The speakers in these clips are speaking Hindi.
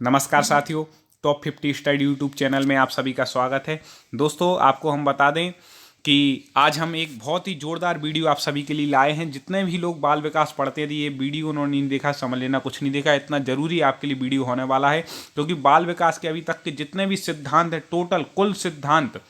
नमस्कार साथियों, टॉप 50 स्टडी यूट्यूब चैनल में आप सभी का स्वागत है। दोस्तों, आपको हम बता दें कि आज हम एक बहुत ही जोरदार वीडियो आप सभी के लिए लाए हैं। जितने भी लोग बाल विकास पढ़ते थे, ये वीडियो उन्होंने नहीं देखा, समझ लेना कुछ नहीं देखा। इतना जरूरी आपके लिए वीडियो होने वाला है, क्योंकि बाल विकास के अभी तक के जितने भी सिद्धांत हैं, टोटल कुल सिद्धांत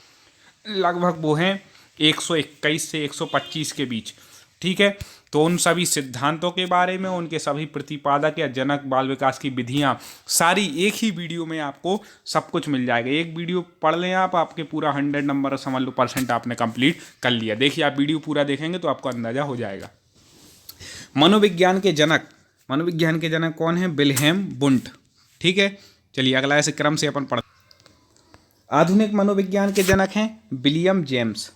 लगभग वो हैं 121 से 125 के बीच। ठीक है, तो उन सभी सिद्धांतों के बारे में, उनके सभी प्रतिपादक या जनक, बाल विकास की विधियां, सारी एक ही वीडियो में आपको सब कुछ मिल जाएगा। एक वीडियो पढ़ लें आप, आपके पूरा 100 नंबर समझ लो % आपने कंप्लीट कर लिया। देखिए, आप वीडियो पूरा देखेंगे तो आपको अंदाजा हो जाएगा। मनोविज्ञान के जनक कौन है? Wilhelm Wundt. ठीक है, चलिए अगला ऐसे क्रम से अपन पढ़। आधुनिक मनोविज्ञान के जनक हैं विलियम जेम्स।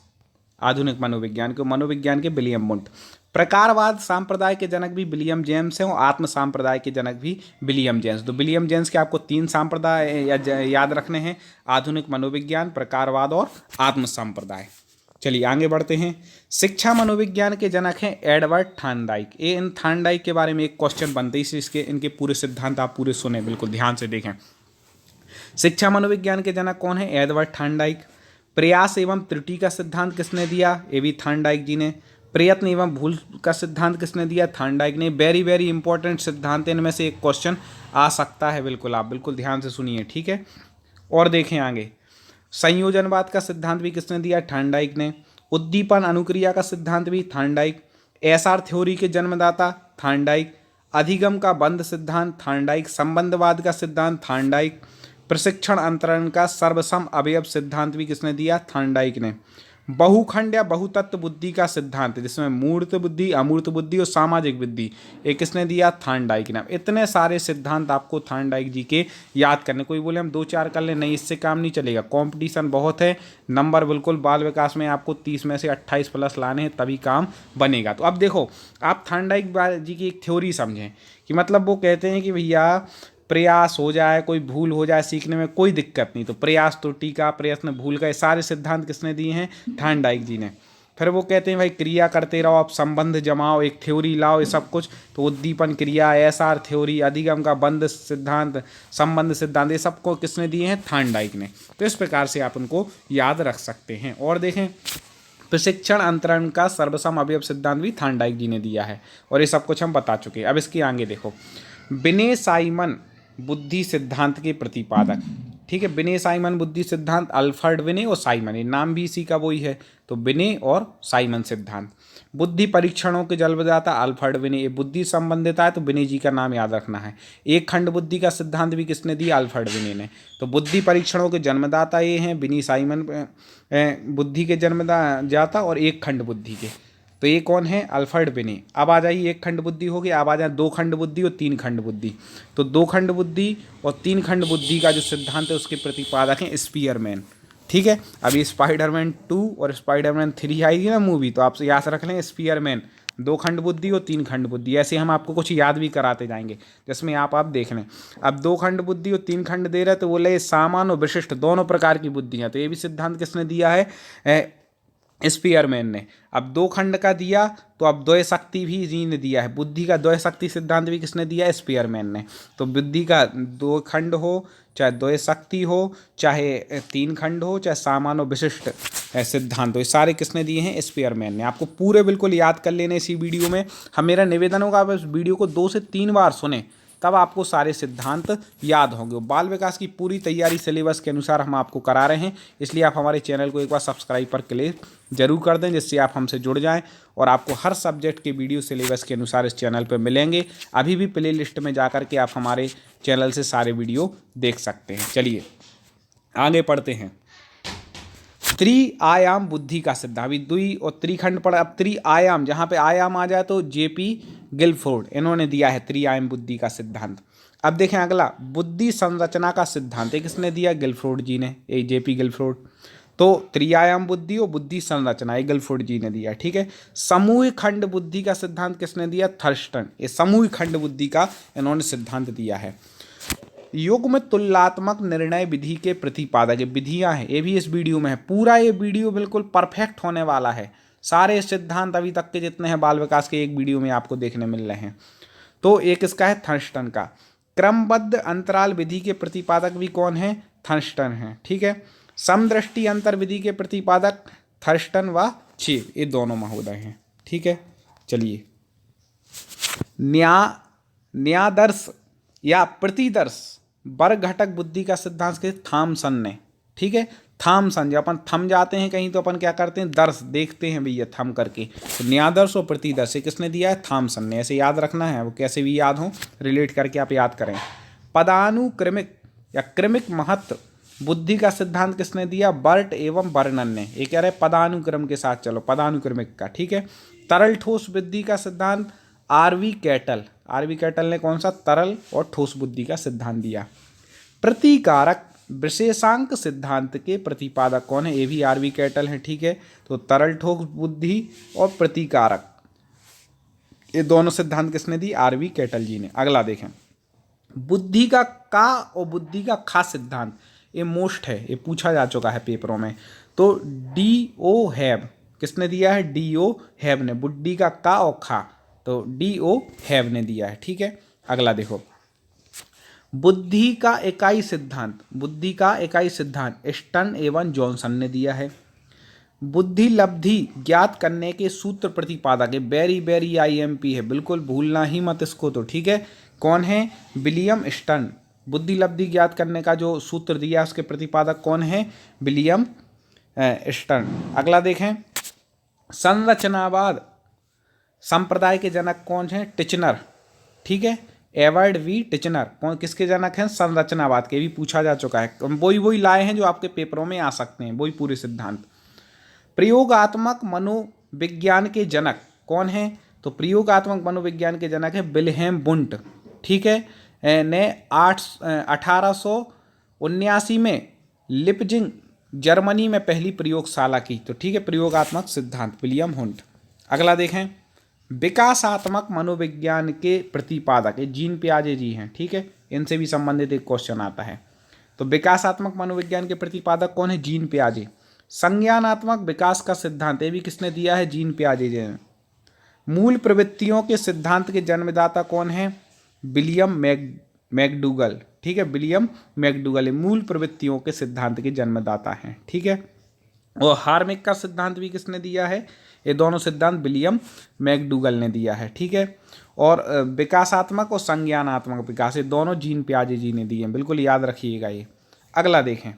आधुनिक मनोविज्ञान के विलियम वुंट। प्रकारवाद सांप्रदाय के जनक भी विलियम जेम्स हैं और आत्म सांप्रदाय के जनक भी विलियम जेम्स। तो विलियम जेम्स के आपको 3 सांप्रदाय याद रखने हैं: आधुनिक मनोविज्ञान, प्रकारवाद और आत्म सांप्रदाय। चलिए आगे बढ़ते हैं। शिक्षा मनोविज्ञान के जनक हैं एडवर्ड थॉर्नडाइक। ये इन थॉर्नडाइक के बारे में एक क्वेश्चन बनते हैं, इसलिए इनके पूरे सिद्धांत आप पूरे सुने, बिल्कुल ध्यान से देखें। शिक्षा मनोविज्ञान के जनक कौन है? Edward Thorndike. प्रयास एवं त्रुटि का सिद्धांत किसने दिया? ए भी थॉर्नडाइक जी ने। प्रयत्न एवं भूल का सिद्धांत किसने दिया? थॉर्नडाइक ने। वेरी वेरी इंपॉर्टेंट सिद्धांत, इनमें से एक क्वेश्चन आ सकता है, बिल्कुल आप बिल्कुल ध्यान से सुनिए। ठीक है, और देखें आगे। संयोजनवाद का सिद्धांत भी किसने दिया? थॉर्नडाइक ने। उद्दीपन अनुक्रिया का सिद्धांत भी थॉर्नडाइक। एसआर थ्योरी के जन्मदाता थॉर्नडाइक। अधिगम का बंध सिद्धांत थॉर्नडाइक। संबंधवाद का सिद्धांत थॉर्नडाइक। प्रशिक्षण अंतरण का सर्वसम अवयव सिद्धांत भी किसने दिया? थॉर्नडाइक ने। बहुखंड या बहुतत्व बुद्धि का सिद्धांत, जिसमें मूर्त बुद्धि, अमूर्त बुद्धि और सामाजिक बुद्धि, ये किसने दिया? थॉर्नडाइक ने। इतने सारे सिद्धांत आपको थॉर्नडाइक जी के याद करने। कोई बोले हम 2-4 कर लें, नहीं, इससे काम नहीं चलेगा। कंपटीशन बहुत है, नंबर बिल्कुल बाल विकास में आपको 30 में से 28 प्लस लाने हैं, तभी काम बनेगा। तो अब देखो, आप थॉर्नडाइक जी की एक थ्योरी समझें कि मतलब वो कहते हैं कि भैया प्रयास हो जाए, कोई भूल हो जाए, सीखने में कोई दिक्कत नहीं, तो प्रयास त्रुटि का, प्रयत्न भूल का, ये सारे सिद्धांत किसने दिए हैं? थॉर्नडाइक जी ने। फिर वो कहते हैं भाई क्रिया करते रहो, आप संबंध जमाओ, एक थ्योरी लाओ, ये सब कुछ। तो उद्दीपन क्रिया, एसआर थ्योरी, अधिगम का बंध सिद्धांत, संबंध सिद्धांत, ये सबको किसने दिए हैं? थॉर्नडाइक ने। तो इस प्रकार से आप उनको याद रख सकते हैं। और देखें, प्रशिक्षण अंतरण का सर्वसम अवयव सिद्धांत भी थॉर्नडाइक जी ने दिया है, और ये सब कुछ हम बता चुके हैं। अब इसके आगे देखो, बिने साइमन बुद्धि सिद्धांत के प्रतिपादक। ठीक है, बिने साइमन बुद्धि सिद्धांत, अल्फ्रेड बिने और साइमन, ये नाम भी इसी का वही है। तो बिने और साइमन सिद्धांत। बुद्धि परीक्षणों के जन्मदाता अल्फ्रेड बिने। ये बुद्धि संबंधिता है, तो बिने जी का नाम याद रखना है। एक खंड बुद्धि का सिद्धांत भी किसने दिया? अल्फ्रेड बिने ने। तो बुद्धि परीक्षणों के जन्मदाता ये हैं बिनी साइमन, बुद्धि के जन्मदाता, और एक खंड बुद्धि के। तो ये कौन है? अल्फ्रेड बिने। अब आ जाइए, एक खंड बुद्धि हो गई, अब आ जाए 2 खंड बुद्धि और 3 खंड बुद्धि। तो 2 खंड बुद्धि और 3 खंड बुद्धि का जो सिद्धांत है, उसके प्रतिपादक हैं स्पीयरमैन। ठीक है, अभी स्पाइडरमैन 2 और स्पाइडरमैन 3 आएगी ना मूवी, तो आप याद रख लें स्पीयरमैन, 2 खंड बुद्धि और 3 खंड बुद्धि। ऐसे हम आपको कुछ याद भी कराते जाएंगे, जिसमें आप देख लें। अब 2 खंड बुद्धि और 3 खंड दे रहे, तो बोले सामान्य और विशिष्ट दोनों प्रकार की बुद्धियाँ। तो ये भी सिद्धांत किसने दिया है? स्पीयरमैन ने। अब 2 खंड का दिया, तो अब द्वय शक्ति भी जी ने दिया है। बुद्धि का द्वय शक्ति सिद्धांत भी किसने दिया है? स्पीयरमैन ने। तो बुद्धि का 2 खंड हो, चाहे द्वय शक्ति हो, चाहे 3 खंड हो, चाहे सामान्य विशिष्ट सिद्धांत हो, ये सारे किसने दिए हैं? स्पीयरमैन ने। आपको पूरे बिल्कुल याद कर लेने इसी वीडियो में। हम, मेरा निवेदन होगा, आप इस वीडियो को 2 से 3 बार सुने, तब आपको सारे सिद्धांत याद होंगे। बाल विकास की पूरी तैयारी सिलेबस के अनुसार हम आपको करा रहे हैं, इसलिए आप हमारे चैनल को एक बार सब्सक्राइब पर क्लिक जरूर कर दें, जिससे आप हमसे जुड़ जाएं और आपको हर सब्जेक्ट के वीडियो सिलेबस के अनुसार इस चैनल पर मिलेंगे। अभी भी प्ले लिस्ट में जाकर के आप हमारे चैनल से सारे वीडियो देख सकते हैं। चलिए आगे पढ़ते हैं। त्रिआयाम बुद्धि का सिद्धांत, अभी द्वि और त्रिखंड पढ़ा, अब त्रिआयाम, जहाँ पे आयाम आ जाए तो जेपी गिलफोर्ड, इन्होंने दिया है त्रिआयाम बुद्धि का सिद्धांत। अब देखें अगला, बुद्धि संरचना का सिद्धांत, किसने दिया? गिलफोर्ड जी ने, ये जेपी गिलफोर्ड। तो त्रिआयाम बुद्धि और बुद्धि संरचना, ये गिलफोर्ड जी ने दिया। ठीक है, समूह खंड बुद्धि का सिद्धांत किसने दिया? थर्स्टन। ये समूह खंड बुद्धि का इन्होंने सिद्धांत दिया है। युग्म तुलनात्मक निर्णय विधि के प्रतिपादक, विधियां हैं, ये भी इस वीडियो में है। पूरा ये वीडियो बिल्कुल परफेक्ट होने वाला है। सारे सिद्धांत अभी तक के जितने हैं बाल विकास के, एक वीडियो में आपको देखने मिल रहे हैं। तो एक इसका है थर्स्टन का, क्रमबद्ध अंतराल विधि के प्रतिपादक भी कौन है? थर्स्टन है। ठीक है। समदृष्टि अंतर विधि के प्रतिपादक थर्स्टन व चेव, ये दोनों महोदय हैं। ठीक है। चलिए, न्यादर्श या प्रतिदर्श वर्ग घटक बुद्धि का सिद्धांत के थॉमसन ने। ठीक है। थॉमसन, जब अपन थम जाते हैं कहीं तो अपन क्या करते हैं? दर्श देखते हैं भैया थम करके। तो न्यादर्श और प्रतिदर्श किसने दिया है? थॉमसन ने। ऐसे याद रखना है, वो कैसे भी याद हो, रिलेट करके आप याद करें। पदानुक्रमिक या क्रमिक महत्व बुद्धि का सिद्धांत किसने दिया? बर्ट एवं बर्नन ने। ये कह रहे पदानुक्रम के साथ चलो, पदानुक्रमिक का। ठीक है। तरल ठोस बुद्धि का सिद्धांत आरवी कैटल। आरवी कैटल ने कौन सा? तरल और ठोस बुद्धि का सिद्धांत दिया। प्रतिकारक विशेषांक सिद्धांत के प्रतिपादक कौन है? ये भी आरवी कैटल है। ठीक है। तो तरल ठोस बुद्धि और प्रतिकारक, ये दोनों सिद्धांत किसने दी? आरवी कैटल जी ने। अगला देखें, बुद्धि का और बुद्धि का खा सिद्धांत, ये मोस्ट है, ये पूछा जा चुका है पेपरों में। तो डी.ओ. हैब किसने दिया है? डी.ओ. हैब ने। बुद्धि का का और खा, तो डी.ओ. हैब ने दिया है। ठीक है। अगला देखो, बुद्धि का इकाई सिद्धांत, बुद्धि का इकाई सिद्धांत स्टर्न एवं जॉनसन ने दिया है। बुद्धि लब्धि ज्ञात करने के सूत्र प्रतिपादक है, वेरी वेरी आईएमपी है, बिल्कुल भूलना ही मत इसको। तो ठीक है, कौन है? William stern. बुद्धि लब्धि ज्ञात करने का जो सूत्र दिया उसके प्रतिपादक कौन है? William stern. अगला देखें, संरचनावाद संप्रदाय के जनक कौन है? टिचनर। ठीक है। एवर्ड वी टिचनर कौन, किसके जनक हैं? संरचनावाद के। भी पूछा जा चुका है, वही लाए हैं जो आपके पेपरों में आ सकते हैं, वही पूरे सिद्धांत। प्रयोगात्मक मनोविज्ञान के जनक कौन है? तो प्रयोगात्मक मनोविज्ञान के जनक है विल्हेम बुंट। ठीक है। ने 1879 में लिपजिंग जर्मनी में पहली प्रयोगशाला की। तो ठीक है, प्रयोगात्मक सिद्धांत विलियम हुंट। अगला देखें, विकासात्मक मनोविज्ञान के प्रतिपादक ये जीन पियाजे जी हैं। ठीक है। इनसे भी संबंधित एक क्वेश्चन आता है। तो विकासात्मक मनोविज्ञान के प्रतिपादक कौन है? जीन पियाजे। संज्ञानात्मक विकास का सिद्धांत ये भी किसने दिया है? जीन पियाजे जी ने। मूल प्रवृत्तियों के सिद्धांत के जन्मदाता कौन है? William McDougall. ठीक है, विलियम मैकडूगल मूल प्रवृत्तियों के सिद्धांत के जन्मदाता हैं। ठीक है। और हार्मिक का सिद्धांत भी किसने दिया है? ये दोनों सिद्धांत विलियम मैकडूगल ने दिया है। ठीक है। और विकासात्मक और संज्ञानात्मक विकास ये दोनों जीन पियाजे जी ने दिए हैं, बिल्कुल याद रखिएगा ये। अगला देखें,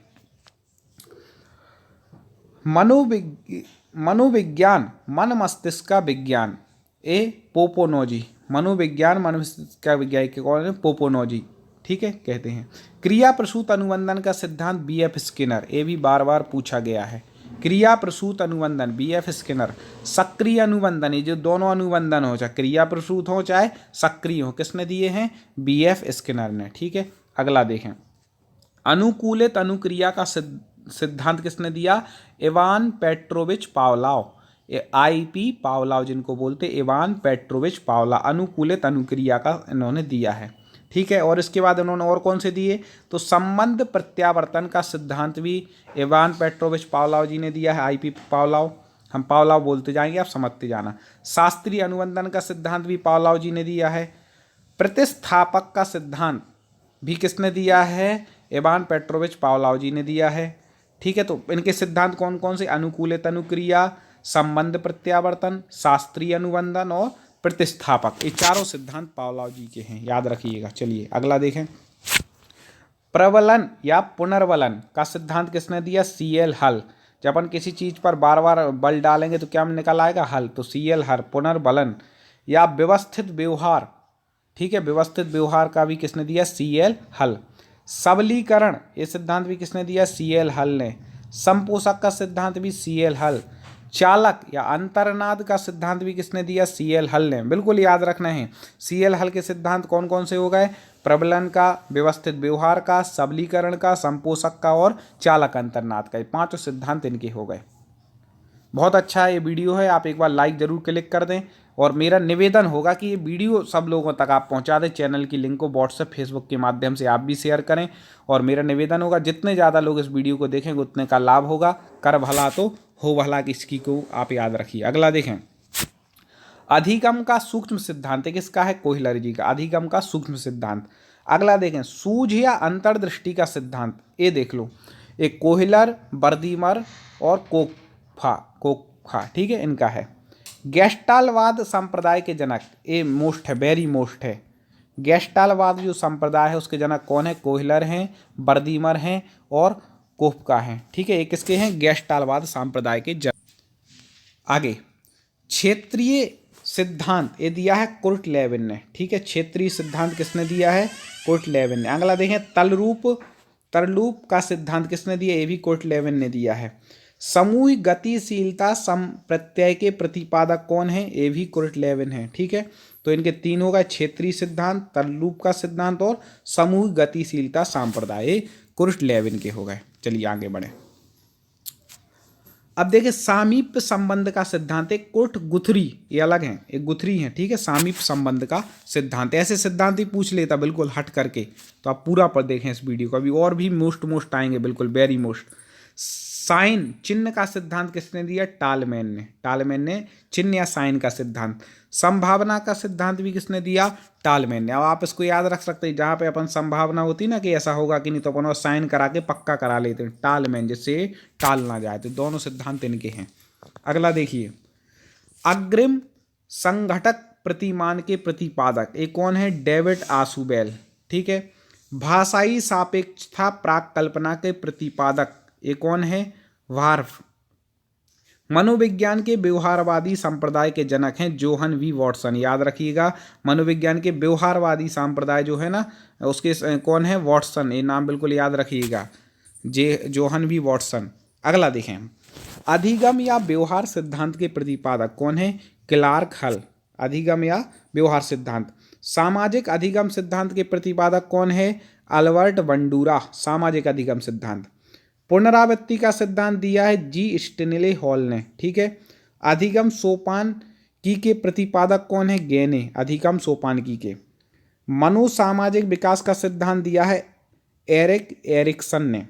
मनोविज्ञान मन मस्तिष्क का विज्ञान ए पोपोनोजी। मनोविज्ञान मन मस्तिष्क का वैज्ञानिक कौन है? पोपोनोजी। ठीक है, कहते हैं। क्रिया प्रसूत अनुबंधन का सिद्धांत बी.एफ. स्किनर, ये भी बार बार पूछा गया है। क्रिया प्रसूत अनुबंधन बी.एफ. स्किनर। सक्रिय अनुबंधन, ये जो दोनों अनुबंधन हो, चाहे क्रिया प्रसूत हो चाहे सक्रिय हो, किसने दिए हैं? बी.एफ. स्किनर ने। ठीक है। अगला देखें, अनुकूलित अनुक्रिया का सिद्धांत किसने दिया? Ivan Petrovich पावलाव। आई.पी. पावलाव जिनको बोलते, इवान पेट्रोविच पावला अनुकूलित अनुक्रिया का इन्होंने दिया है। ठीक है। और इसके बाद उन्होंने और कौन से दिए? तो संबंध प्रत्यावर्तन का सिद्धांत भी इवान पेट्रोविच पावलाव जी ने दिया है। आई.पी. पावलाव, हम पावलाव बोलते जाएंगे, आप समझते जाना। शास्त्रीय अनुबंधन का सिद्धांत भी पावलाव जी ने दिया है। प्रतिस्थापक का सिद्धांत भी किसने दिया है? इवान पेट्रोविच पावलाव जी ने दिया है। ठीक है। तो इनके सिद्धांत कौन कौन से? अनुकूलित अनुक्रिया, संबंध प्रत्यावर्तन, शास्त्रीय अनुबंधन और प्रतिस्थापक, ये चारों सिद्धांत पावलाव जी के हैं, याद रखिएगा। चलिए अगला देखें, प्रबलन या पुनर्बलन का सिद्धांत किसने दिया? सी.एल. हल। जब अपन किसी चीज पर बार बार बल डालेंगे तो क्या निकल आएगा? हल। तो सी.एल. हल। पुनर्बलन या व्यवस्थित व्यवहार, ठीक है, व्यवस्थित व्यवहार का भी किसने दिया? सी.एल. हल। सबलीकरण, ये सिद्धांत भी किसने दिया? सी.एल. हल ने। संपोषक का सिद्धांत भी सी.एल. हल। चालक या अंतर्नाद का सिद्धांत भी किसने दिया? सी.एल. हल ने। बिल्कुल याद रखना है। सी.एल. हल के सिद्धांत कौन कौन से हो गए? प्रबलन का, व्यवस्थित व्यवहार का, सबलीकरण का, संपोषक का और चालक अंतर्नाद का, ये पांचों सिद्धांत इनके हो गए। बहुत अच्छा ये वीडियो है, आप एक बार लाइक ज़रूर क्लिक कर दें। और मेरा निवेदन होगा कि ये वीडियो सब लोगों तक आप पहुंचा दें। चैनल की लिंक को व्हाट्सएप फेसबुक के माध्यम से आप भी शेयर करें। और मेरा निवेदन होगा, जितने ज़्यादा लोग इस वीडियो को देखेंगे उतने का लाभ होगा। कर भला तो हो भला, किसकी को आप याद रखिए। अगला देखें, अधिगम का सूक्ष्म सिद्धांत किसका है? कोहिलर जी का। अधिगम का सूक्ष्म सिद्धांत, अगला देखें, सूझ या अंतर्दृष्टि का सिद्धांत, ये देख लो, एक कोहलर, बर्दीमर और कोखा, ठीक है, इनका है। गेस्टालवाद संप्रदाय के जनक, ये मोस्ट है, वेरी मोस्ट है। गेस्टालवाद जो संप्रदाय है उसके जनक कौन है? कोहलर हैं, बर्दीमर हैं और कोफका हैं, ठीक है, ये किसके हैं? गेस्टालवाद संप्रदाय के जनक। आगे क्षेत्रीय सिद्धांत ये दिया है कुर्ट लेविन ने, ठीक है, क्षेत्रीय सिद्धांत किसने दिया है? कुर्ट लेविन ने। अगला देखें, तरलूप का सिद्धांत किसने दिया? ये भी कुर्ट लेविन ने दिया है। समूह गतिशीलता संप्रत्यय के प्रतिपादक कौन है? ये भी कुर्ट लेविन है, ठीक है। तो इनके तीन होगा, क्षेत्रीय सिद्धांत, तरलूप का सिद्धांत और समूह गतिशीलता संप्रदाय, कुर्ट लेविन के हो गए। चलिए आगे बढ़े। अब देखिए, सामीप्य संबंध का सिद्धांत, एक कुर्ट गुथरी, ये अलग है, एक गुथरी है, ठीक है, सामीप्य संबंध का सिद्धांत। ऐसे सिद्धांत ही पूछ लेता बिल्कुल हट करके, तो आप पूरा पर देखें इस वीडियो को, अभी और भी मोस्ट आएंगे, बिल्कुल वेरी मोस्ट। साइन चिन्ह का सिद्धांत किसने दिया? टालमैन ने चिन्ह या साइन का सिद्धांत। संभावना का सिद्धांत भी किसने दिया? टालमैन ने। अब आप इसको याद रख सकते हैं, जहाँ पे अपन संभावना होती ना कि ऐसा होगा कि नहीं, तो अपन साइन करा के पक्का करा लेते हैं, टालमैन, जिससे टाल ना जाए, तो दोनों सिद्धांत इनके हैं। अगला देखिए, अग्रिम संघटक प्रतिमान के प्रतिपादक, एक कौन है? डेविड आशुबेल, ठीक है। भाषाई सापेक्षता प्राक कल्पना के प्रतिपादक, ये कौन है? वार्फ। मनोविज्ञान के व्यवहारवादी संप्रदाय के जनक हैं जोहन वी वॉटसन, याद रखिएगा, मनोविज्ञान के व्यवहारवादी संप्रदाय जो है ना, उसके कौन है? वॉटसन, ये नाम बिल्कुल याद रखिएगा, जोहन वी वॉटसन। अगला देखें, अधिगम या व्यवहार सिद्धांत के प्रतिपादक कौन है? क्लार्क हल, अधिगम या व्यवहार सिद्धांत। सामाजिक अधिगम सिद्धांत के प्रतिपादक कौन है? अल्बर्ट बंडूरा, सामाजिक अधिगम सिद्धांत। पुनरावृत्ति का सिद्धांत दिया है जी स्टेनले हॉल ने, ठीक है। अधिगम सोपानकी के प्रतिपादक कौन है? गेने, अधिगम सोपानकी के। मनोसामाजिक विकास का सिद्धांत दिया है एरिक एरिक्सन ने।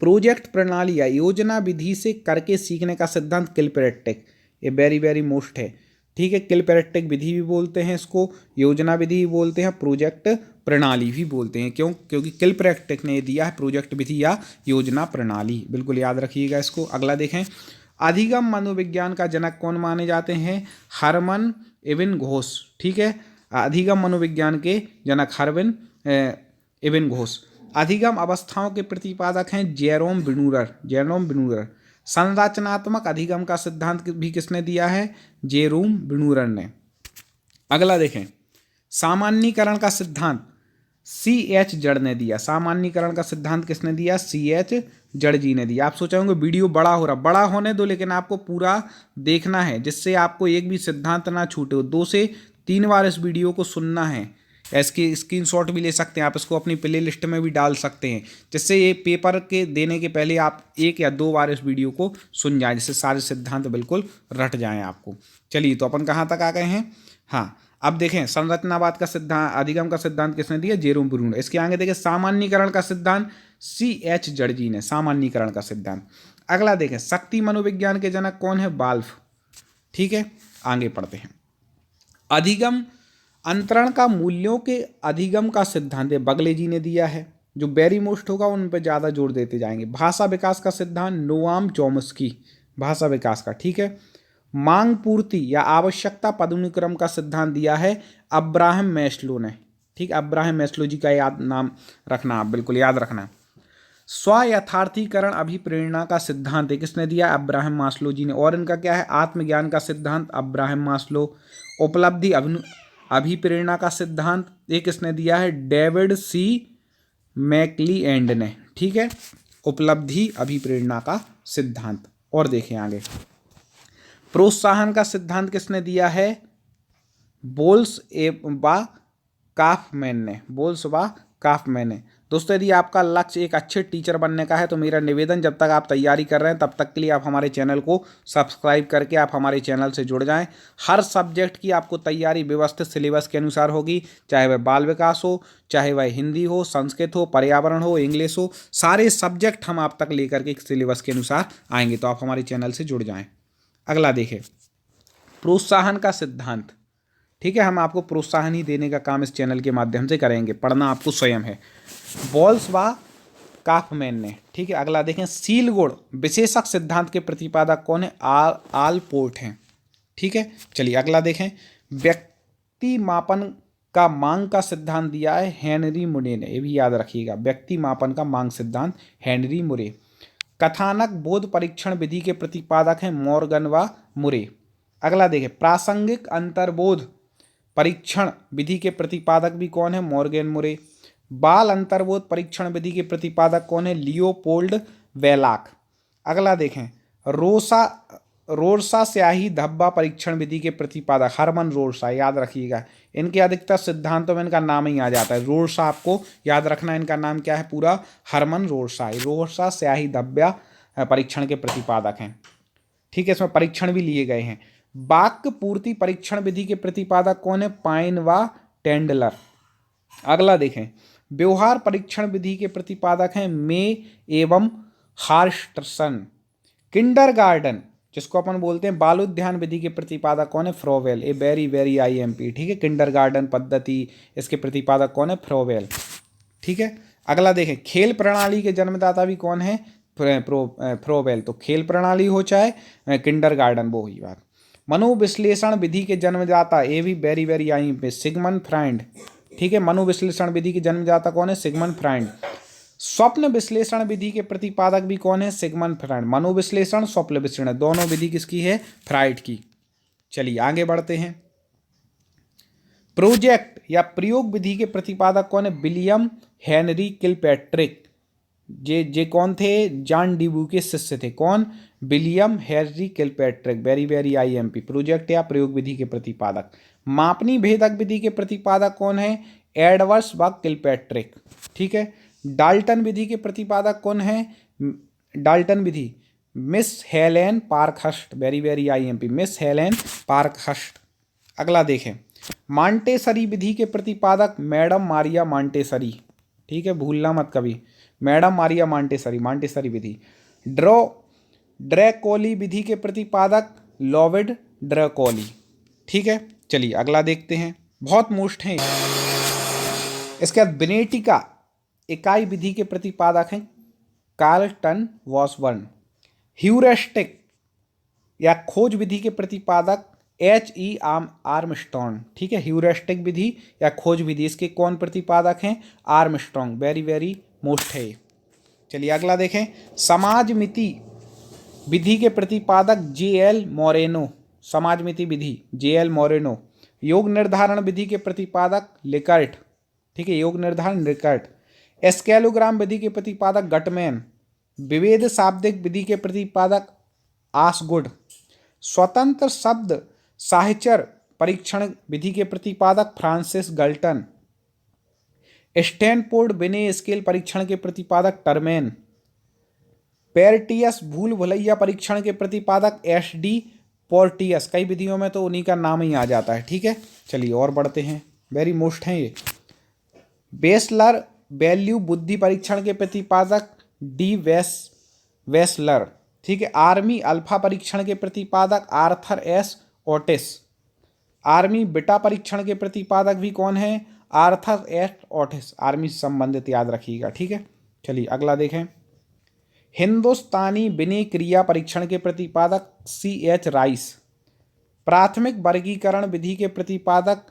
प्रोजेक्ट प्रणाली या योजना विधि से करके सीखने का सिद्धांत किलपैट्रिक, ये वेरी वेरी मोस्ट है, ठीक है। किलपैट्रिक विधि भी बोलते हैं इसको, योजना विधि भी बोलते हैं, प्रोजेक्ट प्रणाली भी बोलते हैं। क्यों? क्योंकि किलपैट्रिक ने दिया है प्रोजेक्ट विधि या योजना प्रणाली, बिल्कुल याद रखिएगा इसको। अगला देखें, अधिगम मनोविज्ञान का जनक कौन माने जाते हैं? हरमन एबिंगहॉस, ठीक है, अधिगम मनोविज्ञान के जनक हरमन एबिंगहॉस। अधिगम अवस्थाओं के प्रतिपादक हैं जेरोम बिनूरर। संरचनात्मक अधिगम का सिद्धांत भी किसने दिया है? जेरोम बिनूरर ने। अगला देखें, सामान्यीकरण का सिद्धांत C.H. जड़ ने दिया। सामान्यीकरण का सिद्धांत किसने दिया? C.H. जड़ जी ने दिया। आप सोच रहे होंगे वीडियो बड़ा हो रहा, बड़ा होने दो, लेकिन आपको पूरा देखना है, जिससे आपको एक भी सिद्धांत ना छूटे। 2 से 3 बार इस वीडियो को सुनना है। इसकी स्क्रीनशॉट भी ले सकते हैं आप, इसको अपनी प्ले लिस्ट में भी डाल सकते हैं, जिससे ये पेपर के देने के पहले आप 1 या 2 बार इस वीडियो को सुन जाएं, जिससे सारे सिद्धांत बिल्कुल रट जाएं आपको। चलिए, तो अपन कहाँ तक आ गए हैं? हाँ, अब देखें, संरचनावाद का सिद्धांत, अधिगम का सिद्धांत किसने दिया? Jerome Bruner. इसके आगे देखें, सामान्यीकरण का सिद्धांत C.H. जड़ जी ने, सामान्यीकरण का सिद्धांत। अगला देखें, शक्ति मनोविज्ञान के जनक कौन है? बाल्फ, ठीक है। आगे पढ़ते हैं, अधिगम अंतरण का मूल्यों के अधिगम का सिद्धांत बगले जी ने दिया है। जो वेरी मोस्ट होगा उन पर ज़्यादा जोर देते जाएंगे। भाषा विकास का सिद्धांत नोआम चॉम्स्की, भाषा विकास का, ठीक है। मांग पूर्ति या आवश्यकता पदानुक्रम का सिद्धांत दिया है अब्राहम मैस्लो ने, ठीक है। अब्राहम मैस्लो जी का याद नाम रखना, आप बिल्कुल याद रखना। स्वयथार्थीकरण अभिप्रेरणा का सिद्धांत किसने दिया? अब्राहम मास्लो जी ने। और इनका क्या है? आत्मज्ञान का सिद्धांत अब्राहम मास्लो। उपलब्धि अभिप्रेरणा का सिद्धांत ये किसने दिया है? David C. मैकलीएंड ने, ठीक है। उपलब्धि अभिप्रेरणा का सिद्धांत। और देखें आगे, प्रोत्साहन का सिद्धांत किसने दिया है? बोल्स व काफमैन ने। दोस्तों, यदि आपका लक्ष्य एक अच्छे टीचर बनने का है तो मेरा निवेदन, जब तक आप तैयारी कर रहे हैं तब तक के लिए आप हमारे चैनल को सब्सक्राइब करके आप हमारे चैनल से जुड़ जाएं। हर सब्जेक्ट की आपको तैयारी व्यवस्थित सिलेबस के अनुसार होगी, चाहे वह बाल विकास हो, चाहे वह हिंदी हो, संस्कृत हो, पर्यावरण हो, इंग्लिश हो, सारे सब्जेक्ट हम आप तक लेकर के सिलेबस के अनुसार आएंगे, तो आप हमारे चैनल से जुड़ जाएँ। अगला देखें, प्रोत्साहन का सिद्धांत, ठीक है, हम आपको प्रोत्साहन ही देने का काम इस चैनल के माध्यम से करेंगे, पढ़ना आपको स्वयं है। बॉल्स व काफमैन ने, ठीक है। अगला देखें, सील गुण विशेषक सिद्धांत के प्रतिपादक कौन है? आलपोर्ट हैं, ठीक है। चलिए अगला देखें, व्यक्ति मापन का मांग का सिद्धांत दिया है हेनरी मुरे ने, ये भी याद रखिएगा, व्यक्ति मापन का मांग सिद्धांत हेनरी मुरे। कथानक बोध परीक्षण विधि के प्रतिपादक हैं मॉर्गन व मुरे। अगला देखें, प्रासंगिक अंतर्बोध परीक्षण विधि के प्रतिपादक भी कौन है? मॉर्गन मुरे। बाल अंतर्बोध परीक्षण विधि के प्रतिपादक कौन है? लियोपोल्ड वेलाक। अगला देखें, रोरसा स्याही धब्बा परीक्षण विधि के प्रतिपादक हरमन रोरसा, याद रखिएगा। इनके अधिकतर सिद्धांतों में इनका नाम ही आ जाता है, रोरसा आपको याद रखना, इनका नाम क्या है पूरा? हरमन रोरसा। रोरसा स्याही धब्बा परीक्षण के प्रतिपादक हैं, ठीक है। इसमें परीक्षण भी लिए गए हैं। वाक्य पूर्ति परीक्षण विधि के प्रतिपादक कौन है? पाइन व टेंडलर। अगला देखें, व्यवहार परीक्षण विधि के प्रतिपादक हैं मे एवं हार्स्टसन। किंडरगार्टन जिसको अपन बोलते हैं बालोद्यान विधि के प्रतिपादक कौन है? फ्रोवेल। ए वेरी वेरी IMP, ठीक है। किंडरगार्टन पद्धति, इसके प्रतिपादक कौन है? फ्रोवेल, ठीक है। अगला देखें, खेल प्रणाली के जन्मदाता भी कौन है? फ्रोवेल। तो खेल प्रणाली हो चाहे किंडरगार्टन, वो हुई बात। मनोविश्लेषण विधि के जन्मदाता, ये भी very very IMP, Sigmund Freud, ठीक है। मनोविश्लेषण विधि के जन्मदाता कौन है? Sigmund Freud. स्वप्न विश्लेषण विधि के प्रतिपादक भी कौन है? Sigmund Freud. मनोविश्लेषण, स्वप्न विश्लेषण दोनों विधि किसकी है? फ्राइड की। चलिए आगे बढ़ते हैं। प्रोजेक्ट या प्रयोग विधि के प्रतिपादक कौन है? William Henry Kilpatrick. जे कौन थे? जॉन डीबू के शिष्य थे। कौन? William Henry Kilpatrick, very very IMP। Project या प्रयोग विधि के प्रतिपादक। मापनी भेदक विधि के प्रतिपादक कौन है? एडवर्स व किलपैट्रिक, ठीक है। डाल्टन विधि के प्रतिपादक कौन है? डाल्टन विधि Miss Helen Parkhurst, very very IMP, Miss Helen Parkhurst. अगला देखें, मांटेसरी विधि के प्रतिपादक मैडम मारिया मांटेसरी, ठीक है, भूलना मत कभी, मैडम मारिया मांटेसरी, मांटेसरी विधि। ड्रैकोली विधि के प्रतिपादक लॉविड ड्रैकोली, ठीक है। चलिए अगला देखते हैं, बहुत मोस्ट हैं। इसके बाद बेनेटिका इकाई विधि के प्रतिपादक हैं कार्लटन वॉसबर्न। ह्यूरिस्टिक या खोज विधि के प्रतिपादक HE आर्मस्ट्रॉन्ग, ठीक है। ह्यूरिस्टिक विधि या खोज विधि, इसके कौन प्रतिपादक हैं? आर्मस्ट्रॉन्ग, वेरी वेरी मोस्ट है। चलिए अगला देखें, समाजमिति विधि के प्रतिपादक JL मोरेनो, समाजमिति विधि JL मोरेनो। योग निर्धारण विधि के प्रतिपादक लिकर्ट, ठीक है, योग निर्धारण लिकर्ट। स्केलोग्राम विधि के प्रतिपादक गटमैन। विभेद शाब्दिक विधि के प्रतिपादक आसगुड। स्वतंत्र शब्द साहचर्य परीक्षण विधि के प्रतिपादक फ्रांसिस गल्टन। स्टैनफोर्ड बिने स्केल परीक्षण के प्रतिपादक टर्मेन। पेर्टियस भूल भुलैया परीक्षण के प्रतिपादक SD पोर्टियस। कई विधियों में तो उन्हीं का नाम ही आ जाता है, ठीक है। चलिए और बढ़ते हैं, वेरी मोस्ट हैं ये। बेसलर वैल्यू बुद्धि परीक्षण के प्रतिपादक D वेसलर, ठीक है। आर्मी अल्फा परीक्षण के प्रतिपादक Arthur S Otis. Army beta परीक्षण के प्रतिपादक भी कौन है? आर्थर S ओटिस, आर्मी से संबंधित याद रखिएगा, ठीक है। चलिए अगला देखें, हिंदुस्तानी विनय क्रिया परीक्षण के प्रतिपादक CH राइस। प्राथमिक वर्गीकरण विधि के प्रतिपादक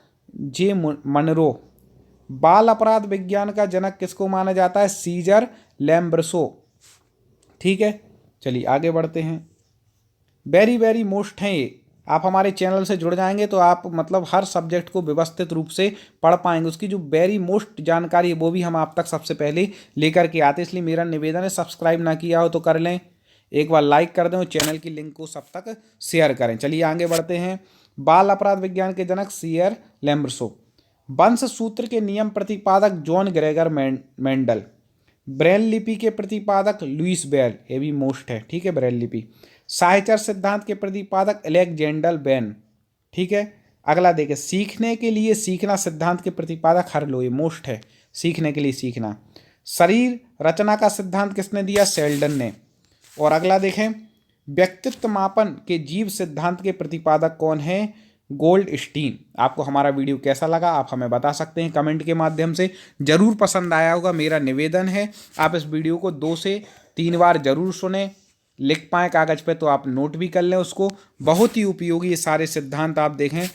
J मनरो। बाल अपराध विज्ञान का जनक किसको माना जाता है? सीजर लैम्ब्रसो, ठीक है। चलिए आगे बढ़ते हैं, वेरी वेरी मोस्ट हैं ये। आप हमारे चैनल से जुड़ जाएंगे तो आप मतलब हर सब्जेक्ट को व्यवस्थित रूप से पढ़ पाएंगे, उसकी जो वेरी मोस्ट जानकारी है वो भी हम आप तक सबसे पहले लेकर के आते हैं। इसलिए मेरा निवेदन है, सब्सक्राइब ना किया हो तो कर लें, एक बार लाइक कर दें और चैनल की लिंक को सब तक शेयर करें। चलिए आगे बढ़ते हैं, बाल अपराध विज्ञान के जनक सीयर लैम्ब्रसो। वंश सूत्र के नियम प्रतिपादक जॉन ग्रेगर मेंडल। ब्रेल लिपि के प्रतिपादक लुइस बेल, ये भी मोस्ट है, ठीक है, ब्रेल लिपि। साहचर्य सिद्धांत के प्रतिपादक अलेक्जेंडर बेन, ठीक है। अगला देखें, सीखने के लिए सीखना सिद्धांत के प्रतिपादक हरलो, ये मोस्ट है, सीखने के लिए सीखना। शरीर रचना का सिद्धांत किसने दिया? सेल्डन ने। और अगला देखें, व्यक्तित्व मापन के जीव सिद्धांत के प्रतिपादक कौन है? गोल्डस्टीन। आपको हमारा वीडियो कैसा लगा आप हमें बता सकते हैं कमेंट के माध्यम से। जरूर पसंद आया होगा, मेरा निवेदन है आप इस वीडियो को 2 से 3 बार जरूर सुने, लिख पाएँ कागज़ पे तो आप नोट भी कर लें उसको। बहुत ही उपयोगी ये सारे सिद्धांत आप देखें,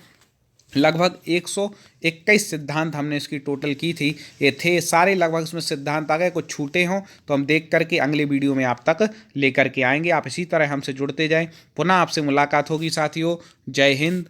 लगभग 121 सिद्धांत हमने इसकी टोटल की थी, ये थे सारे लगभग इसमें सिद्धांत आ गए। कुछ छूटे हों तो हम देख करके अगले वीडियो में आप तक लेकर के आएंगे। आप इसी तरह हमसे जुड़ते जाएं। पुनः आपसे मुलाकात होगी साथियों। जय हिंद,